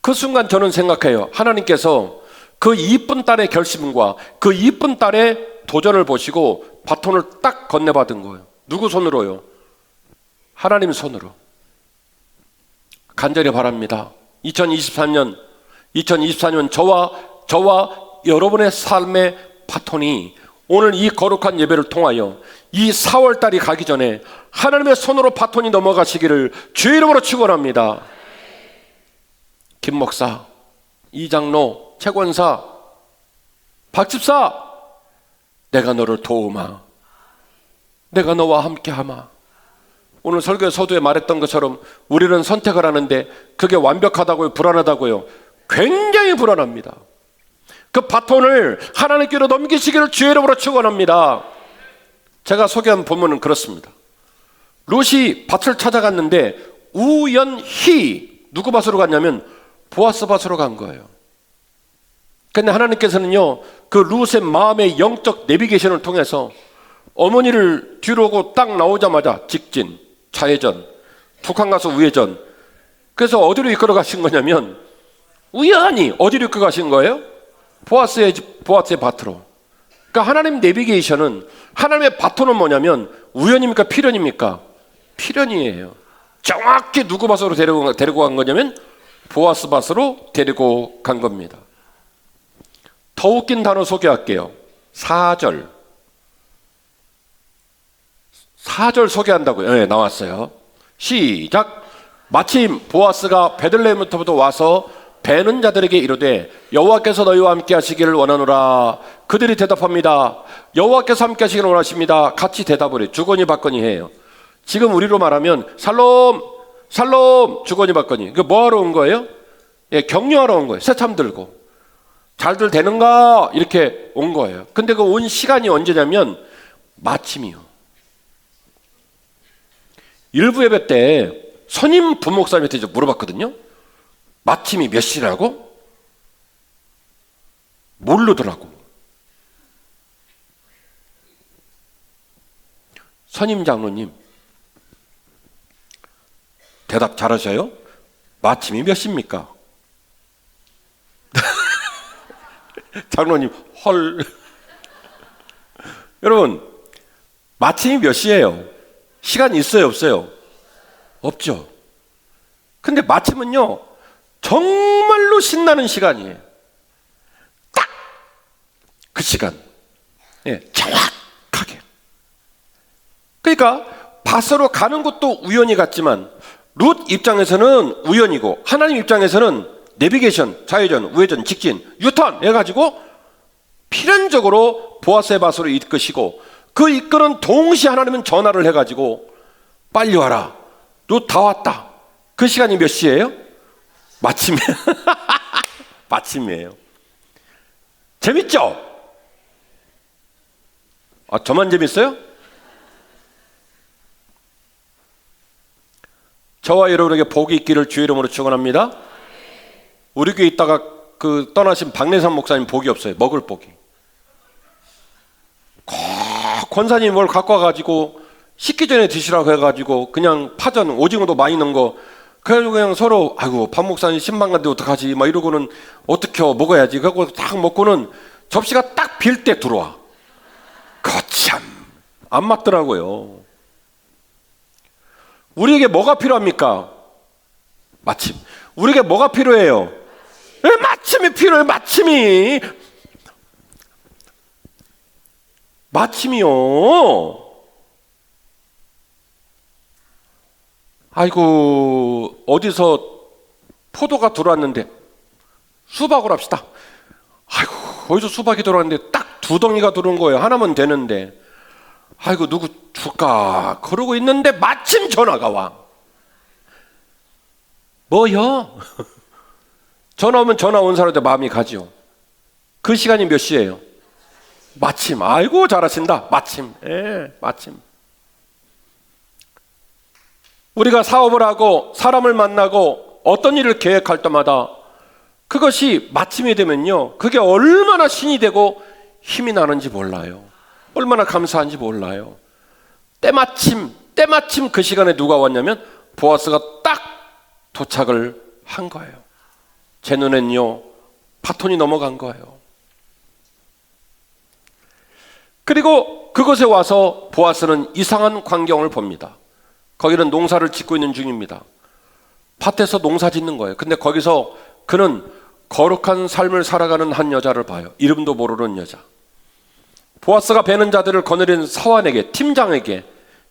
그 순간 저는 생각해요. 하나님께서 그 이쁜 딸의 결심과 그 이쁜 딸의 도전을 보시고 바톤을 딱 건네받은 거예요. 누구 손으로요? 하나님 손으로. 간절히 바랍니다. 2024년 저와 여러분의 삶의 바톤이 오늘 이 거룩한 예배를 통하여 이 4월달이 가기 전에 하나님의 손으로 바톤이 넘어가시기를 주의 이름으로 축원합니다. 김 목사, 이 장로, 최권사, 박 집사, 내가 너를 도우마. 내가 너와 함께하마. 오늘 설교 서두에 말했던 것처럼 우리는 선택을 하는데 그게 완벽하다고요? 불안하다고요? 굉장히 불안합니다. 그 바톤을 하나님께로 넘기시기를 주의 이름으로 축원합니다. 제가 소개한 본문은 그렇습니다. 룻이 밭을 찾아갔는데 우연히 누구 밭으로 갔냐면 보아스 밭으로 간 거예요. 근데 하나님께서는요 그 룻의 마음의 영적 내비게이션을 통해서 어머니를 뒤로 오고 딱 나오자마자 직진, 좌회전, 북한 가서 우회전. 그래서 어디로 이끌어 가신 거냐면 우연히 어디로 이끌어 가신 거예요? 보아스의 밭으로. 그러니까 하나님 내비게이션은, 하나님의 바톤은 뭐냐면 우연입니까? 필연입니까? 필연이에요. 정확히 누구 밭으로 데리고 간 거냐면 보아스 밭으로 데리고 간 겁니다. 더 웃긴 단어 소개할게요. 4절 소개한다고요. 네, 나왔어요. 시작. 마침 보아스가 베들레헴부터 와서 베는 자들에게 이르되 여호와께서 너희와 함께 하시기를 원하노라. 그들이 대답합니다. 여호와께서 함께 하시기를 원하십니다. 같이 대답을 해요. 주거니 받거니 해요. 지금 우리로 말하면 살롬 주거니 받거니. 그 뭐하러 온 거예요? 예, 격려하러 온 거예요. 새참 들고 잘들 되는가 이렇게 온 거예요. 근데 그 온 시간이 언제냐면 마침이요. 일부 예배 때 선임 부목사님한테 물어봤거든요. 마침이 몇 시라고? 모르더라고. 선임 장로님 대답 잘하셔요? 마침이 몇 시입니까? 장로님 헐. 여러분 마침이 몇 시예요? 시간이 있어요 없어요? 없죠. 근데 마침은요 정말로 신나는 시간이에요. 딱 그 시간. 예, 정확하게. 그러니까 밭으로 가는 것도 우연히 갔지만 룻 입장에서는 우연이고 하나님 입장에서는 내비게이션, 좌회전, 우회전, 직진, 유턴 해가지고 필연적으로 보아스의 밭으로 이끄시고 그 이끄는 동시에 하나님은 전화를 해가지고 빨리 와라. 룻 다 왔다. 그 시간이 몇 시예요? 마침이에요. 재밌죠? 아, 저만 재밌어요? 저와 여러분에게 복이 있기를 주의 이름으로 축원합니다. 우리 교회 있다가 그 떠나신 박래산 목사님 복이 없어요. 먹을 복이. 권사님 뭘 갖고 와가지고 식기 전에 드시라고 해가지고 그냥 파전 오징어도 많이 넣은 거 그래가지고 그냥 서로 아이고 박 목사님 신방 간데 어떡하지 막 이러고는 어떻게 먹어야지 그러고 딱 먹고는 접시가 딱 빌 때 들어와. 거참 안 맞더라고요. 우리에게 뭐가 필요합니까? 마침. 우리에게 뭐가 필요해요? 네, 마침이 필요해요. 마침이요. 아이고, 어디서 포도가 들어왔는데 수박으로 합시다. 아이고, 어디서 수박이 들어왔는데 딱 2덩이가 들어온 거예요. 하나면 되는데. 아이고, 누구 줄까? 그러고 있는데 마침 전화가 와. 뭐요? 전화 오면 전화 온 사람한테 마음이 가죠. 그 시간이 몇 시예요? 마침. 아이고, 잘하신다. 마침. 마침. 우리가 사업을 하고 사람을 만나고 어떤 일을 계획할 때마다 그것이 마침이 되면요, 그게 얼마나 신이 되고 힘이 나는지 몰라요. 얼마나 감사한지 몰라요. 때마침 그 시간에 누가 왔냐면 보아스가 딱 도착을 한 거예요. 제 눈엔요, 바톤이 넘어간 거예요. 그리고 그곳에 와서 보아스는 이상한 광경을 봅니다. 거기는 농사를 짓고 있는 중입니다. 밭에서 농사 짓는 거예요. 근데 거기서 그는 거룩한 삶을 살아가는 한 여자를 봐요. 이름도 모르는 여자. 보아스가 베는 자들을 거느린 사환에게,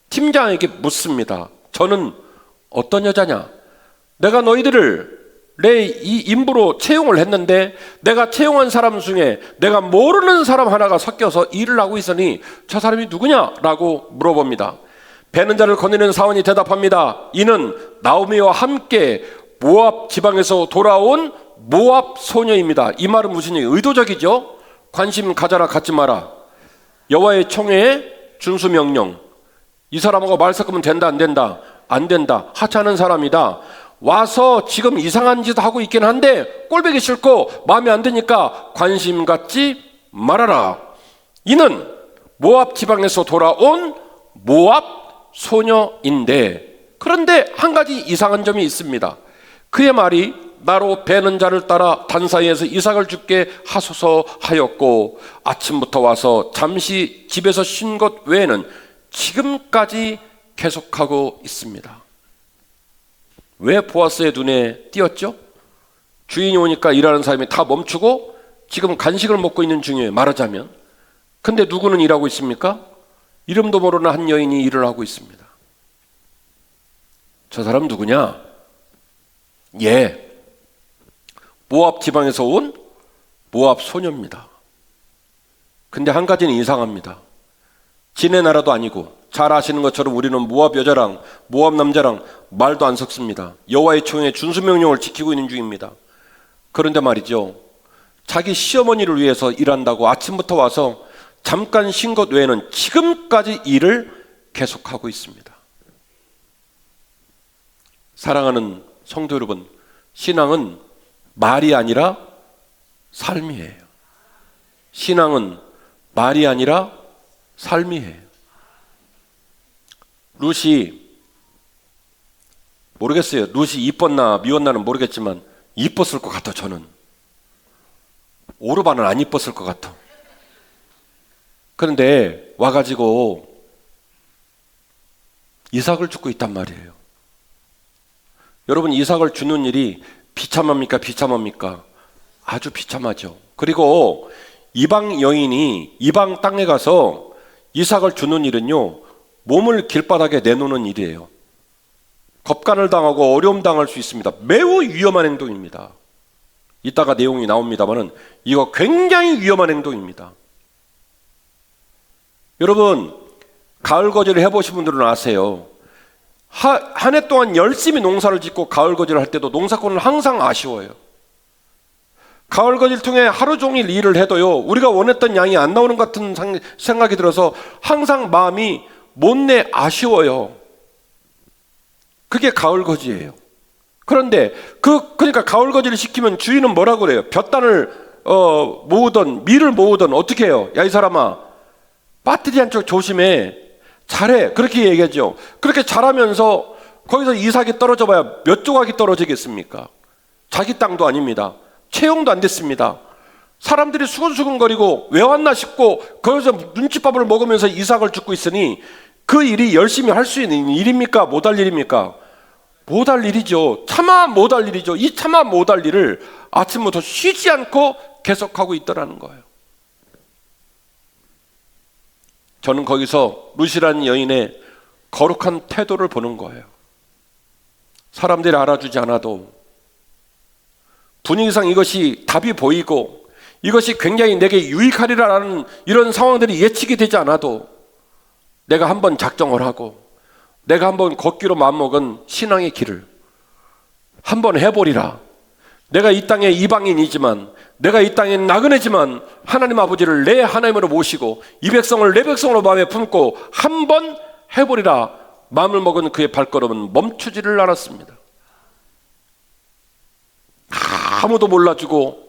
팀장에게 묻습니다. 저는 어떤 여자냐? 내가 너희들을 내 이 인부로 채용을 했는데 내가 채용한 사람 중에 내가 모르는 사람 하나가 섞여서 일을 하고 있으니 저 사람이 누구냐? 라고 물어봅니다. 베는 자를 거느리는 사원이 대답합니다. 이는 나오미와 함께 모압 지방에서 돌아온 모압 소녀입니다. 이 말은 무슨 얘기예요? 의도적이죠. 관심 가져라 갖지 마라. 여호와의 총회의 준수 명령. 이 사람하고 말 섞으면 된다 안 된다? 안 된다. 하찮은 사람이다. 와서 지금 이상한 짓 하고 있긴 한데 꼴보기 싫고 마음에 안 드니까 관심 갖지 말아라. 이는 모압 지방에서 돌아온 모압 소녀인데, 그런데 한 가지 이상한 점이 있습니다. 그의 말이 나로 베는 자를 따라 단사이에서 이삭을 죽게 하소서 하였고 아침부터 와서 잠시 집에서 쉰 것 외에는 지금까지 계속하고 있습니다. 왜 보아스의 눈에 띄었죠? 주인이 오니까 일하는 사람이 다 멈추고 지금 간식을 먹고 있는 중이에요, 말하자면. 근데 누구는 일하고 있습니까? 이름도 모르는 한 여인이 일을 하고 있습니다. 저 사람 누구냐? 모압 지방에서 온 모압 소녀입니다. 근데 한 가지는 이상합니다. 지네 나라도 아니고 잘 아시는 것처럼 우리는 모압 여자랑 모압 남자랑 말도 안 섞습니다. 여호와의 총회의 준수명령을 지키고 있는 중입니다. 그런데 말이죠, 자기 시어머니를 위해서 일한다고 아침부터 와서 잠깐 쉰 것 외에는 지금까지 일을 계속하고 있습니다. 사랑하는 성도 여러분, 신앙은 말이 아니라 삶이에요. 신앙은 말이 아니라 삶이에요. 룻이, 모르겠어요. 룻이 이뻤나 미웠나는 모르겠지만 이뻤을 것 같아. 저는 오르바는 안 이뻤을 것 같아. 그런데 와가지고 이삭을 죽고 있단 말이에요. 여러분, 이삭을 주는 일이 비참합니까? 비참합니까? 아주 비참하죠. 그리고 이방 여인이 이방 땅에 가서 이삭을 주는 일은요, 몸을 길바닥에 내놓는 일이에요. 겁간을 당하고 어려움 당할 수 있습니다. 매우 위험한 행동입니다. 이따가 내용이 나옵니다만은 이거 굉장히 위험한 행동입니다. 여러분, 가을 거지를 해보신 분들은 아세요. 한 해 동안 열심히 농사를 짓고 가을 거지를 할 때도 농사꾼은 항상 아쉬워요. 가을 거지를 통해 하루 종일 일을 해도요, 우리가 원했던 양이 안 나오는 것 같은 생각이 들어서 항상 마음이 못내 아쉬워요. 그게 가을 거지예요. 그런데 그러니까 가을 거지를 시키면 주인은 뭐라고 그래요? 볕단을 모으던 밀을 모으던 어떻게 해요? 야, 이 사람아, 빠뜨리 한쪽 조심해. 잘해. 그렇게 얘기하죠. 그렇게 잘하면서 거기서 이삭이 떨어져 봐야 몇 조각이 떨어지겠습니까? 자기 땅도 아닙니다. 채용도 안 됐습니다. 사람들이 수근수근거리고 왜 왔나 싶고 거기서 눈칫밥을 먹으면서 이삭을 죽고 있으니 그 일이 열심히 할 수 있는 일입니까? 못할 일입니까? 못할 일이죠. 차마 못할 일이죠. 이 차마 못할 일을 아침부터 쉬지 않고 계속하고 있더라는 거예요. 저는 거기서 루시라는 여인의 거룩한 태도를 보는 거예요. 사람들이 알아주지 않아도 분위기상 이것이 답이 보이고 이것이 굉장히 내게 유익하리라는 이런 상황들이 예측이 되지 않아도 내가 한번 작정을 하고 내가 한번 걷기로 마음먹은 신앙의 길을 한번 해보리라. 내가 이 땅에 이방인이지만 내가 이 땅에 나그네지만 하나님 아버지를 내 하나님으로 모시고 이 백성을 내 백성으로 마음에 품고 한번 해보리라 마음을 먹은 그의 발걸음은 멈추지를 않았습니다. 아무도 몰라주고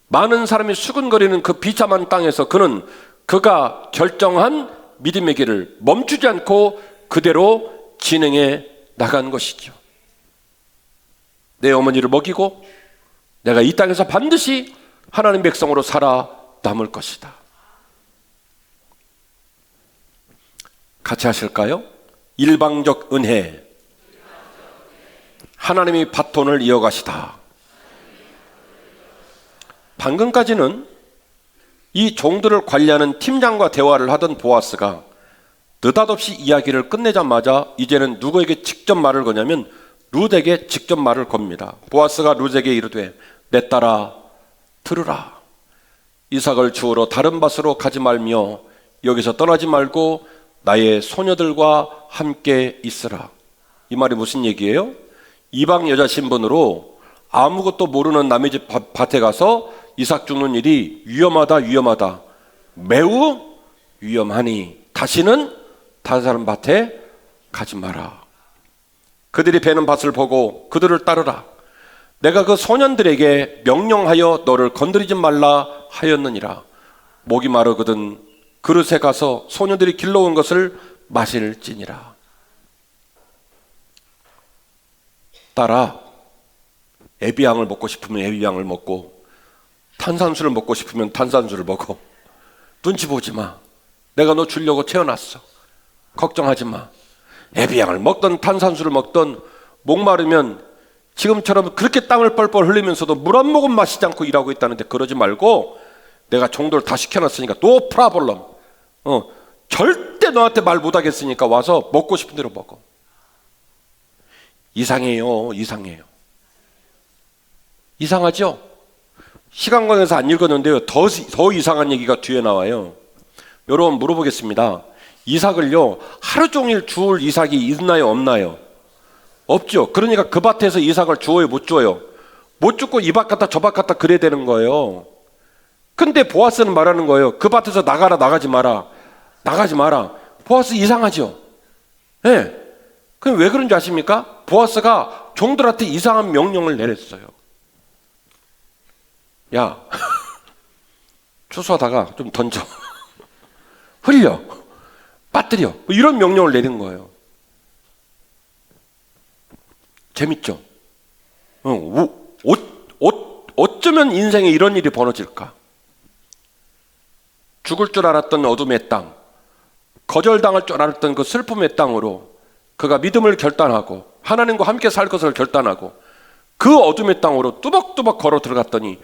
많은 사람이 수근거리는 그 비참한 땅에서 그는 그가 결정한 믿음의 길을 멈추지 않고 그대로 진행해 나간 것이죠. 내 어머니를 먹이고 내가 이 땅에서 반드시 하나님 백성으로 살아 남을 것이다. 같이 하실까요? 일방적 은혜. 하나님이 바톤을 이어가시다. 방금까지는 이 종들을 관리하는 팀장과 대화를 하던 보아스가 느닷없이 이야기를 끝내자마자 이제는 누구에게 직접 말을 거냐면 룻에게 직접 말을 겁니다. 보아스가 룻에게 이르되 내 딸아 들으라. 이삭을 주우러 다른 밭으로 가지 말며 여기서 떠나지 말고 나의 소녀들과 함께 있으라. 이 말이 무슨 얘기예요? 이방 여자 신분으로 아무것도 모르는 남의 집 밭에 가서 이삭 죽는 일이 위험하다. 매우 위험하니 다시는 다른 사람 밭에 가지 마라. 그들이 베는 밭을 보고 그들을 따르라. 내가 그 소년들에게 명령하여 너를 건드리지 말라 하였느니라. 목이 마르거든 그릇에 가서 소년들이 길러온 것을 마실지니라. 딸아, 에비앙을 먹고 싶으면 에비앙을 먹고 탄산수를 먹고 싶으면 탄산수를 먹어. 눈치 보지 마. 내가 너 주려고 태어났어. 걱정하지 마. 에비앙을 먹던 탄산수를 먹던 목마르면 지금처럼 그렇게 땀을 뻘뻘 흘리면서도 물 한 모금 마시지 않고 일하고 있다는데 그러지 말고 내가 종들 다 시켜놨으니까 no problem. 절대 너한테 말 못하겠으니까 와서 먹고 싶은 대로 먹어. 이상해요. 이상하죠? 시간관에서 안 읽었는데요. 더 이상한 얘기가 뒤에 나와요. 여러분 물어보겠습니다. 이삭을요 하루 종일 주울 이삭이 있나요 없나요? 없죠. 그러니까 그 밭에서 이삭을 주어요 못 주어요? 못 죽고 이 밭 갔다 저 밭 갔다 그래야 되는 거예요. 근데 보아스는 말하는 거예요. 그 밭에서 나가지 마라. 보아스 이상하죠? 네. 그럼 왜 그런지 아십니까? 보아스가 종들한테 이상한 명령을 내렸어요. 야, 추수하다가 좀 던져. 흘려. 빠뜨려. 뭐 이런 명령을 내린 거예요. 재밌죠? 어쩌면 인생에 이런 일이 벌어질까? 죽을 줄 알았던 어둠의 땅, 거절당할 줄 알았던 그 슬픔의 땅으로 그가 믿음을 결단하고 하나님과 함께 살 것을 결단하고 그 어둠의 땅으로 뚜벅뚜벅 걸어 들어갔더니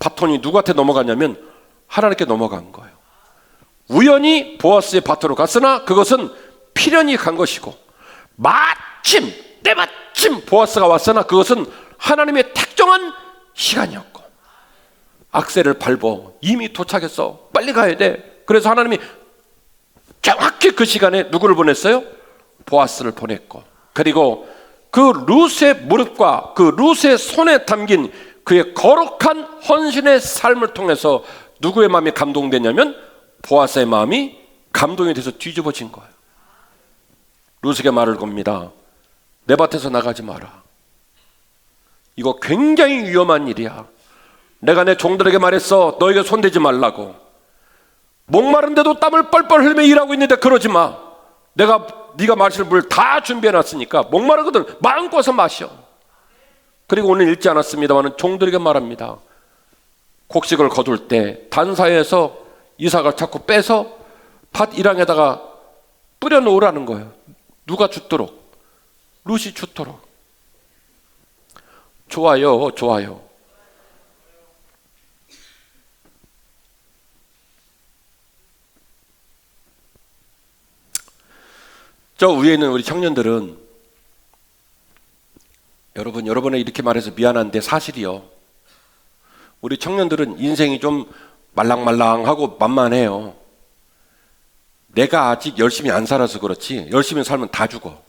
바톤이 누구한테 넘어갔냐면 하나님께 넘어간 거예요. 우연히 보아스의 밭으로 갔으나 그것은 필연히 간 것이고 때마침 보아스가 왔으나 그것은 하나님의 특정한 시간이었고 악셀을 밟어 이미 도착했어. 빨리 가야 돼. 그래서 하나님이 정확히 그 시간에 누구를 보냈어요? 보아스를 보냈고 그리고 그 룻의 무릎과 그 룻의 손에 담긴 그의 거룩한 헌신의 삶을 통해서 누구의 마음이 감동되냐면 보아스의 마음이 감동이 돼서 뒤집어진 거예요. 룻에게 말을 겁니다. 내 밭에서 나가지 마라. 이거 굉장히 위험한 일이야. 내가 내 종들에게 말했어. 너에게 손대지 말라고. 목마른데도 땀을 뻘뻘 흘리며 일하고 있는데 그러지 마. 네가 마실 물 다 준비해놨으니까 목마르거든 마음껏 마셔. 그리고 오늘 읽지 않았습니다만 종들에게 말합니다. 곡식을 거둘 때 단사에서 이삭을 자꾸 빼서 밭 이랑에다가 뿌려놓으라는 거예요. 누가 죽도록? 룻이 죽도록. 좋아요, 좋아요. 저 위에 있는 우리 청년들은 여러분에 이렇게 말해서 미안한데 사실이요. 우리 청년들은 인생이 좀 말랑말랑하고 만만해요. 내가 아직 열심히 안 살아서 그렇지 열심히 살면 다 죽어.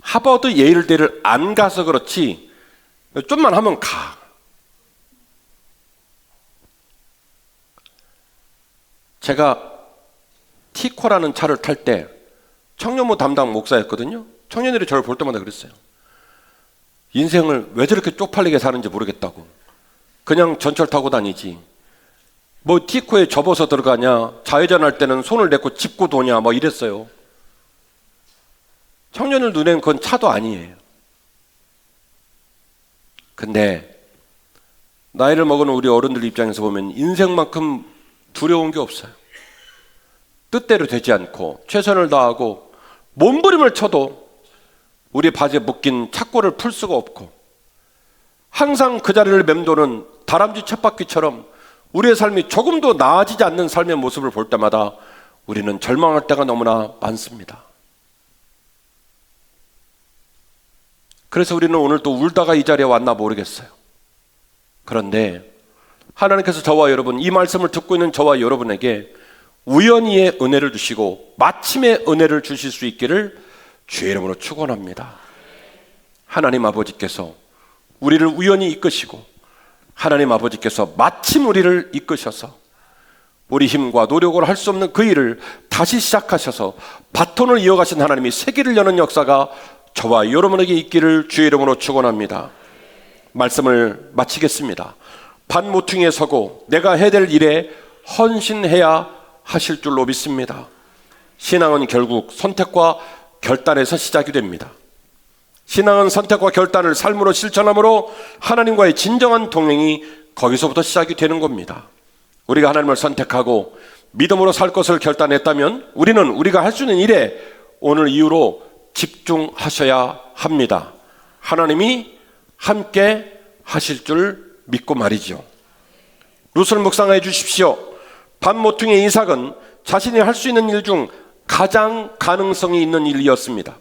하버드 예일대를 안 가서 그렇지 좀만 하면 가. 제가 티코라는 차를 탈 때 청년부 담당 목사였거든요. 청년들이 저를 볼 때마다 그랬어요. 인생을 왜 저렇게 쪽팔리게 사는지 모르겠다고. 그냥 전철 타고 다니지. 뭐 티코에 접어서 들어가냐, 좌회전할 때는 손을 내고 짚고 도냐, 뭐 이랬어요. 청년들 눈엔 그건 차도 아니에요. 근데 나이를 먹은 우리 어른들 입장에서 보면 인생만큼 두려운 게 없어요. 뜻대로 되지 않고 최선을 다하고 몸부림을 쳐도 우리 바지에 묶인 착고를 풀 수가 없고 항상 그 자리를 맴도는 다람쥐 쳇바퀴처럼 우리의 삶이 조금도 나아지지 않는 삶의 모습을 볼 때마다 우리는 절망할 때가 너무나 많습니다. 그래서 우리는 오늘 또 울다가 이 자리에 왔나 모르겠어요. 그런데 하나님께서 저와 여러분, 이 말씀을 듣고 있는 저와 여러분에게 우연히의 은혜를 주시고 마침의 은혜를 주실 수 있기를 주의 이름으로 축원합니다. 하나님 아버지께서 우리를 우연히 이끄시고 하나님 아버지께서 마침 우리를 이끄셔서 우리 힘과 노력으로 할 수 없는 그 일을 다시 시작하셔서 바톤을 이어가신 하나님이 세계를 여는 역사가 저와 여러분에게 있기를 주의 이름으로 축원합니다. 말씀을 마치겠습니다. 반모퉁이에 서고 내가 해야 될 일에 헌신해야 하실 줄로 믿습니다. 신앙은 결국 선택과 결단에서 시작이 됩니다. 신앙은 선택과 결단을 삶으로 실천함으로 하나님과의 진정한 동행이 거기서부터 시작이 되는 겁니다. 우리가 하나님을 선택하고 믿음으로 살 것을 결단했다면 우리는 우리가 할 수 있는 일에 오늘 이후로 집중하셔야 합니다. 하나님이 함께 하실 줄 믿고 말이죠. 룻을 묵상해 주십시오. 반모퉁이 이삭은 자신이 할 수 있는 일 중 가장 가능성이 있는 일이었습니다.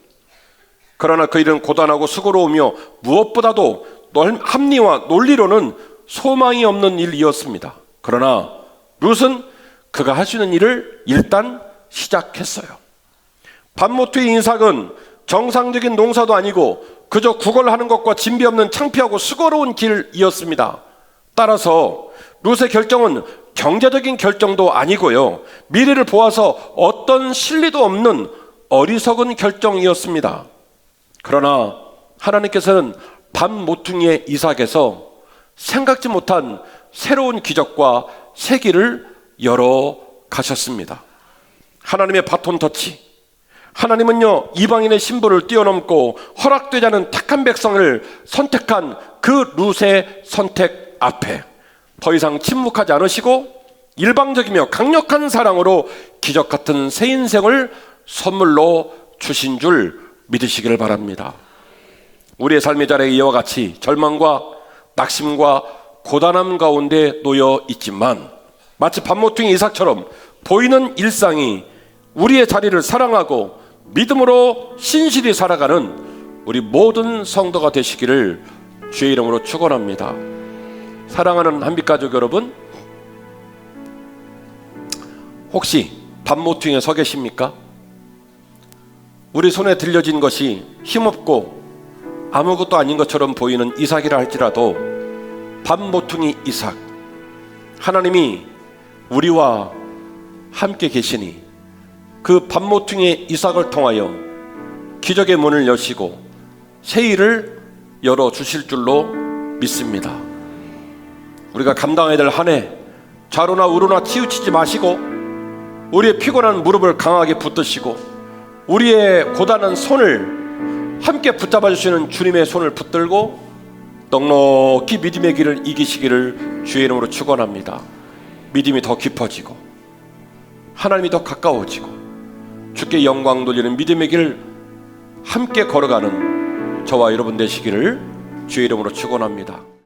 그러나 그 일은 고단하고 수고로우며 무엇보다도 합리와 논리로는 소망이 없는 일이었습니다. 그러나 룻은 그가 할 수 있는 일을 일단 시작했어요. 반모퉁이 이삭은 정상적인 농사도 아니고 그저 구걸하는 것과 진비 없는 창피하고 수고로운 길이었습니다. 따라서 룻의 결정은 경제적인 결정도 아니고요, 미래를 보아서 어떤 실리도 없는 어리석은 결정이었습니다. 그러나 하나님께서는 반모퉁이의 이삭에서 생각지 못한 새로운 기적과 세기를 열어 가셨습니다. 하나님의 바톤 터치. 하나님은요, 이방인의 신부를 뛰어넘고 허락되지 않은 택한 백성을 선택한 그 룻의 선택 앞에 더 이상 침묵하지 않으시고 일방적이며 강력한 사랑으로 기적 같은 새 인생을 선물로 주신 줄 믿으시기를 바랍니다. 우리의 삶의 자리에 이와 같이 절망과 낙심과 고단함 가운데 놓여 있지만 마치 반모퉁이 이삭처럼 보이는 일상이 우리의 자리를 사랑하고 믿음으로 신실히 살아가는 우리 모든 성도가 되시기를 주의 이름으로 축원합니다. 사랑하는 한빛가족 여러분, 혹시 반모퉁이에 서 계십니까? 우리 손에 들려진 것이 힘없고 아무것도 아닌 것처럼 보이는 이삭이라 할지라도 반모퉁이 이삭, 하나님이 우리와 함께 계시니 그 반모퉁이 이삭을 통하여 기적의 문을 여시고 새 일을 열어주실 줄로 믿습니다. 우리가 감당해야 될 한 해 좌로나 우로나 치우치지 마시고 우리의 피곤한 무릎을 강하게 붙드시고 우리의 고단한 손을 함께 붙잡아 주시는 주님의 손을 붙들고 넉넉히 믿음의 길을 이기시기를 주의 이름으로 축원합니다. 믿음이 더 깊어지고 하나님이 더 가까워지고 주께 영광 돌리는 믿음의 길 함께 걸어가는 저와 여러분 되시기를 주의 이름으로 축원합니다.